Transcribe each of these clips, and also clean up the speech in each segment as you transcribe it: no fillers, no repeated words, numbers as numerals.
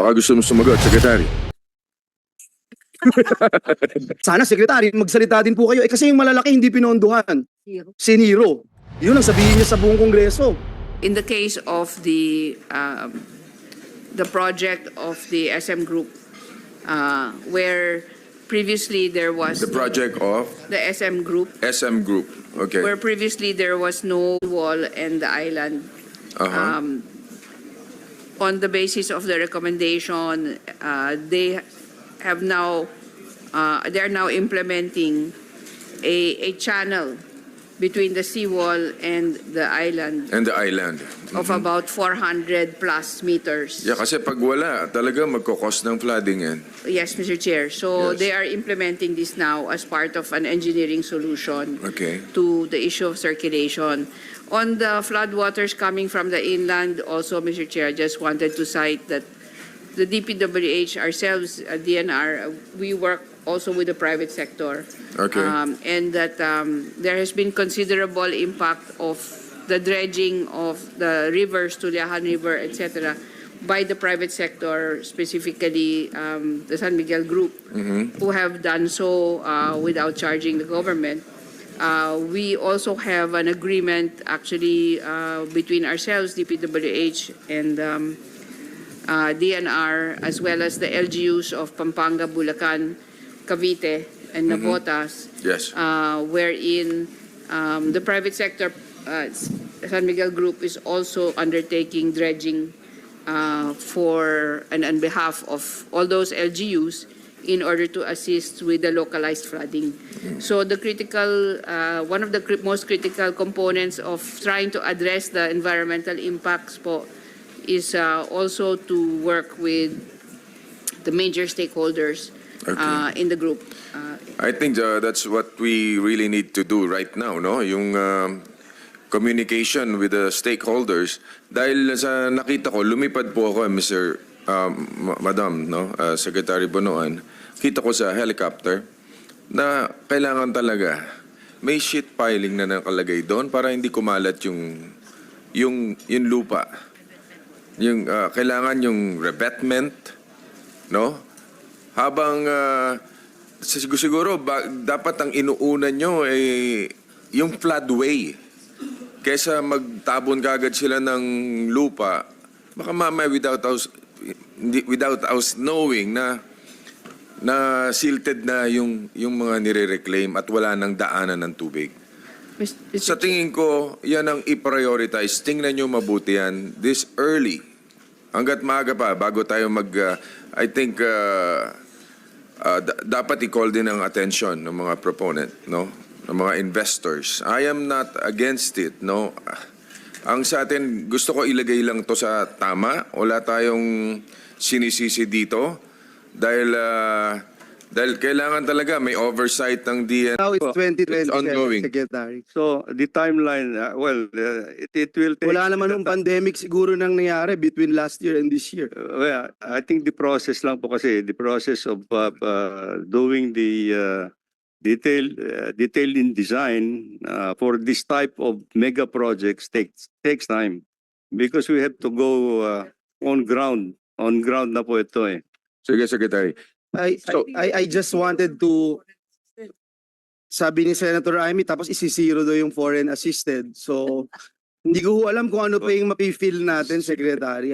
Baka gusto mo sumagot, Secretary. Sana, Secretary, magsalita din po kayo. Kasi yung malalaki hindi pinondohan. Zero. Siniro. Yun ang sabihin niya sa buong Kongreso. In the case of the project of the SM Group, where previously there was The project of the SM Group, SM Group. Okay. where previously there was no wall and the island. On the basis of the recommendation, they have now they are now implementing a channel between the seawall and the island And the island. of about 400 plus meters. Yeah, kasi pag wala, talaga magkakos ng flooding yan. Yes, Mr. Chair. So Yes. they are implementing this now as part of an engineering solution Okay. to the issue of circulation. On the floodwaters coming from the inland, also, Mr. Chair, I just wanted to cite that the DPWH ourselves, DNR, we work also with the private sector. Okay. And that there has been considerable impact of the dredging of the rivers, Tuliahan River, etc., by the private sector, specifically the San Miguel Group, who have done so without charging the government. We also have an agreement actually between ourselves, DPWH, and DNR, as well as the LGUs of Pampanga, Bulacan, Cavite, and Navotas, Yes. wherein the private sector, San Miguel Group, is also undertaking dredging for and on behalf of all those LGUs in order to assist with the localized flooding. So the critical, one of the most critical components of trying to address the environmental impacts po is also to work with the major stakeholders in the group. I think that's what we really need to do right now, no? Yung communication with the stakeholders. Dahil sa nakita ko, lumipad po ako, Mr. Madam, no? Secretary Bonoan, kita ko sa helicopter na kailangan talaga may sheet piling na nakalagay doon para hindi kumalat yung lupa. Yung kailangan yung revetment, no? Habang siguro dapat ang inuunan nyo ay yung floodway. Kesa magtabon kagad sila ng lupa, baka mamaya without us knowing na silted na yung mga nire-reclaim at wala nang daanan ng tubig. Sa tingin ko, yan ang i-prioritize. Tingnan nyo mabuti yan this early. Hanggat maaga pa, bago tayo I think dapat i-call din ang attention ng mga proponent, no? Ng mga investors. I am not against it, no? Ang sa atin, gusto ko ilagay lang to sa tama. Wala tayong sinisisi dito. Dahil kailangan talaga may oversight ng DNR. Now it's 2027, It's ongoing. Secretary. So the timeline, it will take. Wala naman ng pandemic siguro nang nangyari between last year and this year. Well, I think the process lang po kasi, the process of doing the detail in design for this type of mega projects takes time because we have to go on ground na po ito eh. Sige, Secretary. I just wanted to, sabi ni Senator Amy, tapos isisiro daw yung foreign assisted. So, hindi ko alam kung ano pa yung mapifeel natin, Secretary.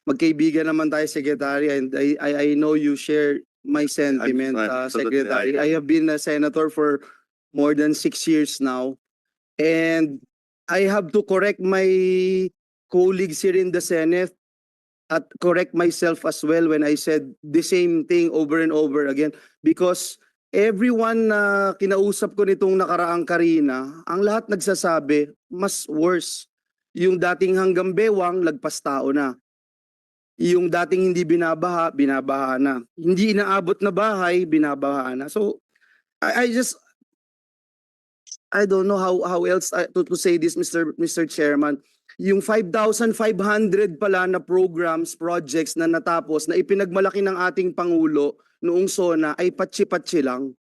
Magkaibigan naman tayo, Secretary, and I know you share my sentiment, Secretary. I have been a senator for more than 6 years now, and I have to correct my colleagues here in the Senate at correct myself as well when I said the same thing over and over again, because everyone na kinausap ko nitong nakaraang Karina, ang lahat nagsasabi mas worse. Yung dating hanggang bewang, lagpas tao na. Yung dating hindi binabaha, binabaha na. Hindi inaabot na bahay, binabaha na. So I don't know how else to say this, Mr. Chairman. Yung 5,500 pala na programs, projects na natapos na ipinagmalaki ng ating Pangulo noong SONA ay patsi-patsi lang.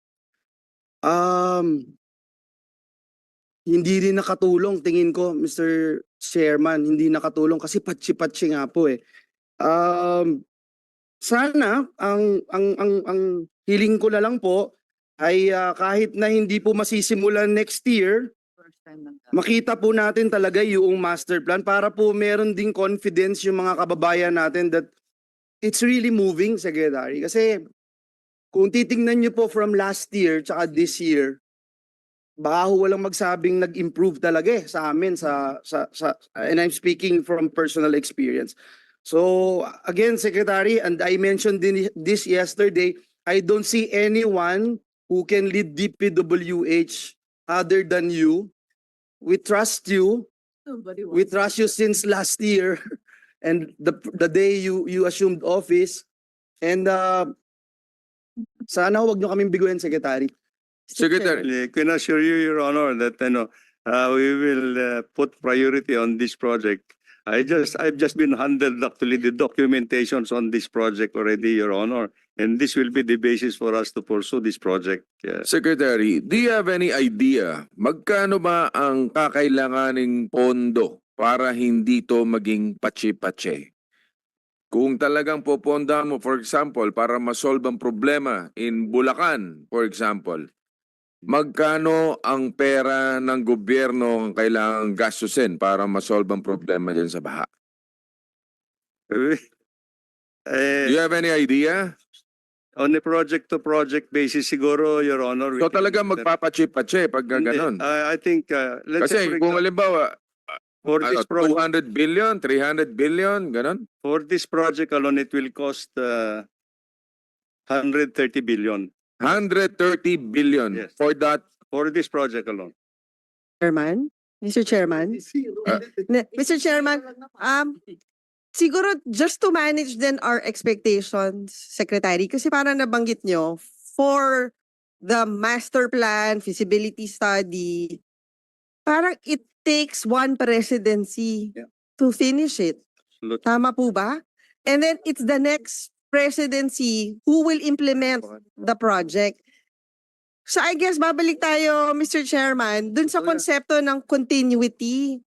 Hindi rin nakatulong, tingin ko, Mr. Chairman, hindi nakatulong kasi patsi-patsi nga po eh. Sana ang hiling ko na lang po ay kahit na hindi po masisimulan next year, makita po natin talaga yung master plan para po meron ding confidence yung mga kababayan natin that it's really moving, Secretary. Kasi kung titingnan niyo po from last year tsaka this year, baka ho walang magsabing nag-improve talaga sa amin and I'm speaking from personal experience. So again, Secretary, and I mentioned this yesterday, I don't see anyone who can lead DPWH other than you. We trust you. We trust you since last year and the day you assumed office. And sana huwag nyo kaming biguin, Secretary. Secretary. I can assure you, Your Honor, that we will put priority on this project. I've just been handled actually the documentations on this project already, Your Honor, and this will be the basis for us to pursue this project. Secretary, do you have any idea magkano ba ang kakailanganing pondo para hindi to maging pache-pache? Kung talagang poponda mo, for example, para masolve ang problema in Bulacan, for example, magkano ang pera ng gobyerno ang kailangang gastusin para masolve ang problema dyan sa baha? Do you have any idea? On a project-to-project basis, siguro, Your Honor. So talagang magpapache-pache pag ganon. I think, let's say, Kasi for kung example, halimbawa, for this project, 200 billion, 300 billion, ganon? for this project alone, it will cost 130 billion 130 billion Yes. for that. for this project alone. Chairman, Mr. Chairman, Mr. Chairman, siguro just to manage then our expectations, Secretary, kasi parang nabanggit nyo, for the master plan, feasibility study, parang it takes one presidency to finish it. Absolutely. Tama po ba? And then it's the next presidency who will implement the project. So I guess babalik tayo, Mr. Chairman, dun sa Oh, yeah. konsepto ng continuity.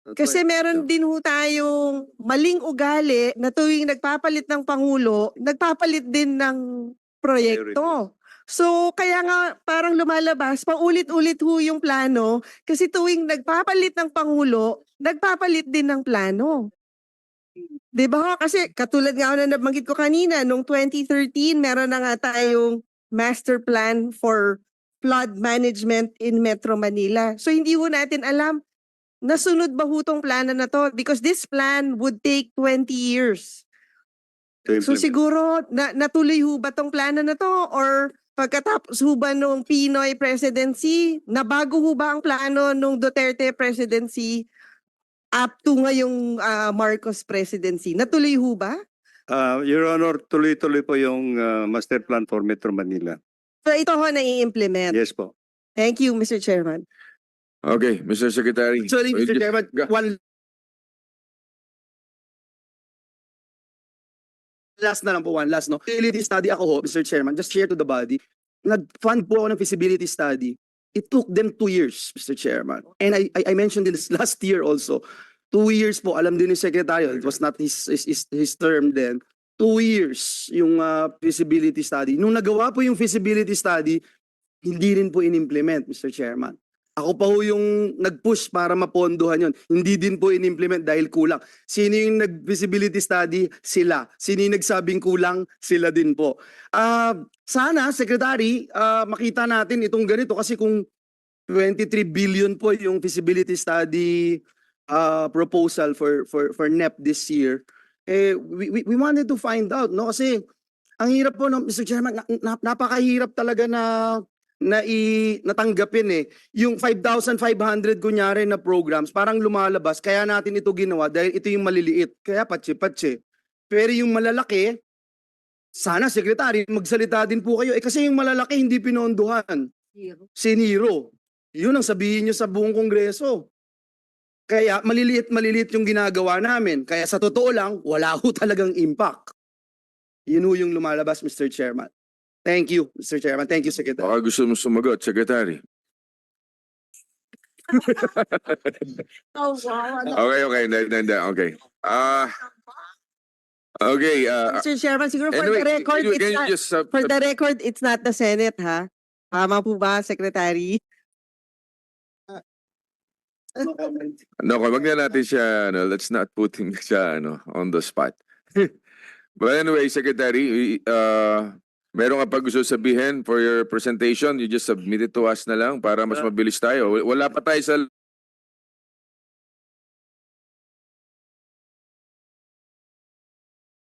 Kasi meron din ho tayong maling ugali na tuwing nagpapalit ng Pangulo, nagpapalit din ng proyekto. So kaya nga parang lumalabas, paulit-ulit ho yung plano kasi tuwing nagpapalit ng Pangulo, nagpapalit din ng plano. 'Di ba? Kasi katulad nga na nabanggit ko kanina, nung 2013, meron na nga tayong master plan for flood management in Metro Manila. So hindi ho natin alam, nasunod ba ho tong plano na to? Because this plan would take 20 years. To So implement. siguro, natuloy ho ba tong plano na to? Or pagkatapos ho ba nung Pinoy presidency, nabago ho ba ang plano nung Duterte presidency up to ngayong Marcos presidency? Natuloy ho ba? Your Honor, tuloy-tuloy po yung master plan for Metro Manila. So ito ho na-i-implement. Yes po. Thank you, Mr. Chairman. Okay, Mr. Secretary. Sorry, So, Mr. Chairman, one last na lang po, one last, no? Feasibility study ako ho, Mr. Chairman, just share to the body. Nag-fund po ako ng feasibility study. It took them 2 years, Mr. Chairman. And I mentioned this last year also. 2 years po, alam din ni Secretary, it was not his term then. 2 years yung feasibility study. Nung nagawa po yung feasibility study, hindi rin po in-implement, Mr. Chairman. Ako pa ho yung nag-push para mapondohan yon. Hindi din po in-implement dahil kulang. Sino yung nag-feasibility study? Sila. Sino yung nagsabing kulang? Sila din po. Sana, Secretary, makita natin itong ganito kasi kung 23 billion po yung feasibility study proposal for NEP this year, we wanted to find out, no? Kasi ang hirap po, no, Mr. Chairman, napakahirap talaga natanggapin eh. Yung 5,500 kunyari na programs, parang lumalabas, kaya natin ito ginawa dahil ito yung maliliit. Kaya patse-patse. Pero yung malalaki, sana, Secretary, magsalita din po kayo. Kasi yung malalaki hindi pinondohan. Siniro. Yun ang sabihin nyo sa buong Kongreso. Kaya maliliit yung ginagawa namin. Kaya sa totoo lang, wala ho talagang impact. Yun ho yung lumalabas, Mr. Chairman. Thank you, Mr. Chairman. Thank you, Secretary. Baka gusto mo sumagot, Secretary. Oh, wow. Okay. Okay. Okay, Mr. Chairman, siguro for anyway, the record, can you it's not, just, for the record, it's not the Senate, ha? Tama po ba, Secretary? no, wag na natin siya, let's not put him siya, on the spot. But anyway, Secretary, meron ka pa gusto sabihin for your presentation? You just submit it to us na lang para mas mabilis tayo. Wala pa tayo sa...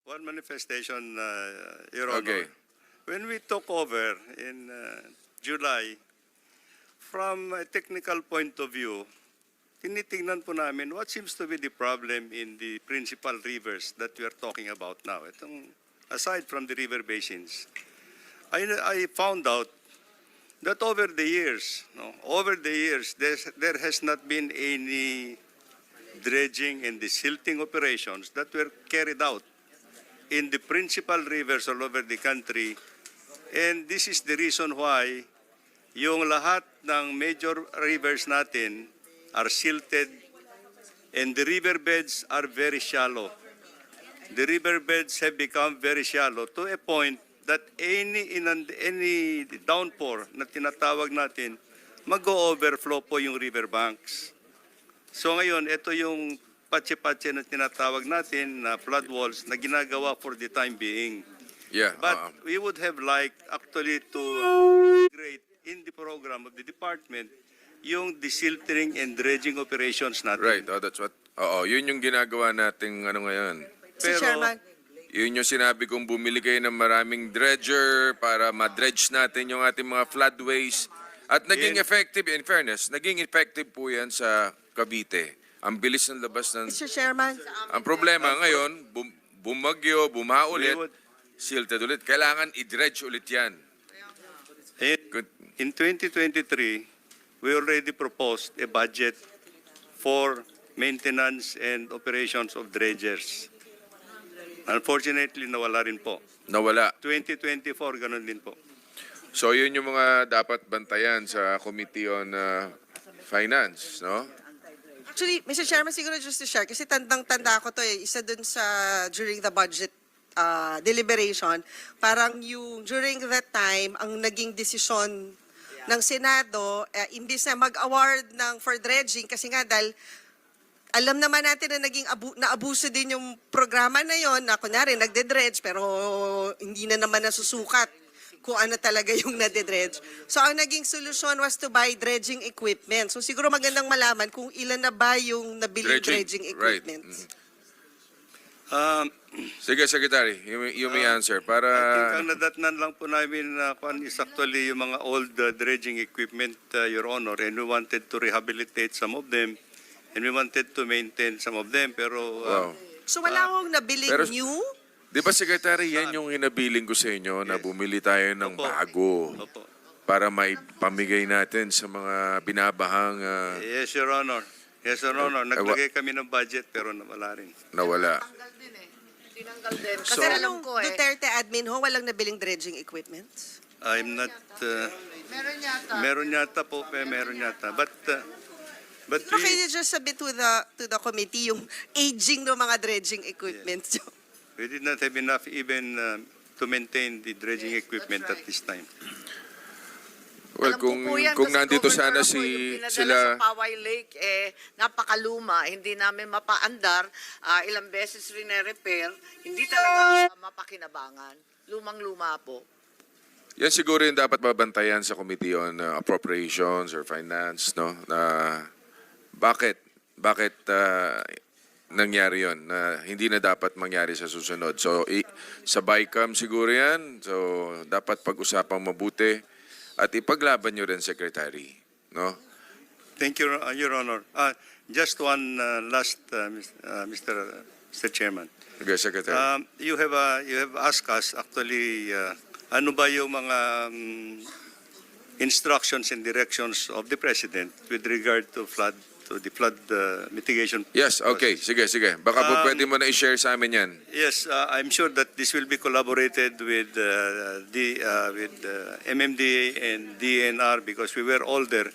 One manifestation, Your Honor. Okay. When we took over in July, from a technical point of view, tinitingnan po namin what seems to be the problem in the principal rivers that we are talking about now. Itong, aside from the river basins, I found out that over the years, there has not been any dredging and desilting operations that were carried out in the principal rivers all over the country. And this is the reason why yung lahat ng major rivers natin are silted and the riverbeds are very shallow. The riverbeds have become very shallow to a point that any downpour na tinatawag natin, mag-overflow po yung riverbanks. So ngayon, ito yung patse-patse na tinatawag natin na flood walls na ginagawa for the time being. Yeah. But we would have liked actually to integrate in the program of the department yung desilting and dredging operations natin. Right, that's what... Oo, yun yung ginagawa nating ngayon. Mr. Chairman, Yun yung sinabi kong bumili kayo ng maraming dredger para ma-dredge natin yung ating mga floodways. At naging effective, in fairness, naging effective po yan sa Cavite. Ang bilis ng labas ng... Mr. Chairman, Ang problema ngayon, bumagyo, bumaha ulit, silted ulit. Kailangan i-dredge ulit yan. Good. In 2023, we already proposed a budget for maintenance and operations of dredgers. Unfortunately, nawala rin po. Nawala. 2024, ganun din po. So yun yung mga dapat bantayan sa Committee on Finance, no? actually, Mr. Chairman, siguro just to share, kasi tandang-tanda ko to isa dun sa during the budget deliberation, parang yung during that time, ang naging desisyon ng Senado, imbis na mag-award ng for dredging, kasi nga dahil alam naman natin na naging naabuso din yung programa na yon na kunyari nagde-dredge pero hindi na naman nasusukat kung ano talaga yung nade-dredge. So ang naging solusyon was to buy dredging equipment. So siguro magandang malaman kung ilan na ba yung nabiling dredging equipment. Right. Sige, Secretary, you may answer. Para... I think ang nadatnan lang po namin is actually yung mga old dredging equipment, Your Honor, and we wanted to rehabilitate some of them and we wanted to maintain some of them, pero... Wow. So wala akong nabiling pero- new? Di ba, Secretary, yan yung inabiling ko sa inyo na bumili tayo ng Opo. bago Opo. para may pamigay natin sa mga binabahang Yes, Your Honor. Yes, Your Honor. Naglagay kami ng budget pero nawala rin. nawala. Tinanggal din. Kasi Kasi alam ko Duterte admin ho, walang nabiling dredging equipment? I'm not... meron yata. meron yata po, meron yata. But So can you just submit to the committee yung aging ng mga dredging equipment? we did not have enough even to maintain the dredging equipment at this time. Well, Alam ko po yan, kung kasi nandito sana governor ako, yung pinadala sila... sa Paway Lake, napakaluma, hindi namin mapaandar, ilang beses rin na-repair, hindi talaga mapakinabangan. Lumang-luma po. Yan siguro yung dapat babantayan sa Committee on Appropriations or Finance, no? Na bakit nangyari yon na hindi na dapat mangyari sa susunod. So sa BICAM siguro yan. So dapat pag-usapang mabuti at ipaglaban nyo rin, Secretary, no? Thank you, Your Honor. Just one last, Mr. Chairman. Okay, Secretary. You have asked us actually ano ba yung mga instructions and directions of the President with regard to the flood mitigation. Yes, okay. Sige. Baka po pwede mo na i-share sa amin yan. Yes, I'm sure that this will be collaborated with MMDA and DNR because we were all there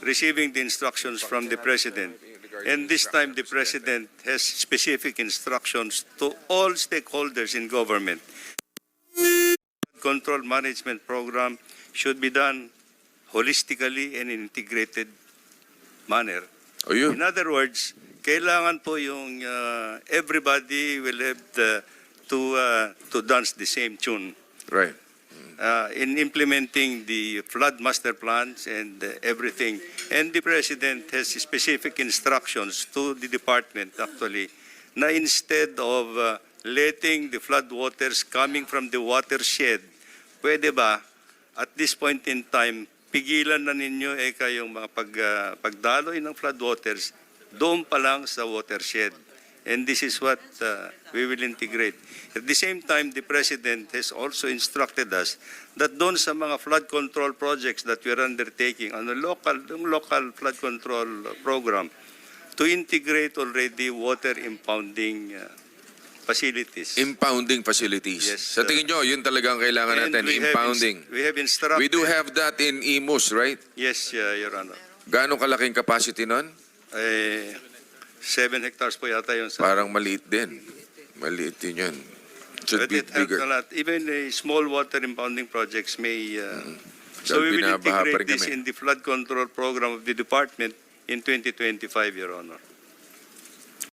receiving the instructions from the President. And this time, the President has specific instructions to all stakeholders in government. Control management program should be done holistically and in integrated manner. O yun. In other words, kailangan po yung everybody will have to dance the same tune Right. in implementing the flood master plans and everything. And the President has specific instructions to the department actually na instead of letting the flood waters coming from the watershed, pwede ba at this point in time pigilan na ninyo kayong mga pagdaloy ng flood waters doon pa lang sa watershed. And this is what we will integrate. At the same time, the President has also instructed us that doon sa mga flood control projects that we are undertaking on a local flood control program, to integrate already water impounding facilities. Impounding facilities. Yes, Sa tingin nyo, yun talagang kailangan And natin, impounding. we have instructed. We do have that in Imus, right? Yes, Your Honor. Gaano kalaking capacity nun? 7 hectares po yata yun sa... Parang maliit din. Maliit din yun. Should But be it helps bigger. a lot. Even small water impounding projects may... Dahil So we will binabaha pa integrate rin this kami. in the flood control program of the department in 2025, Your Honor.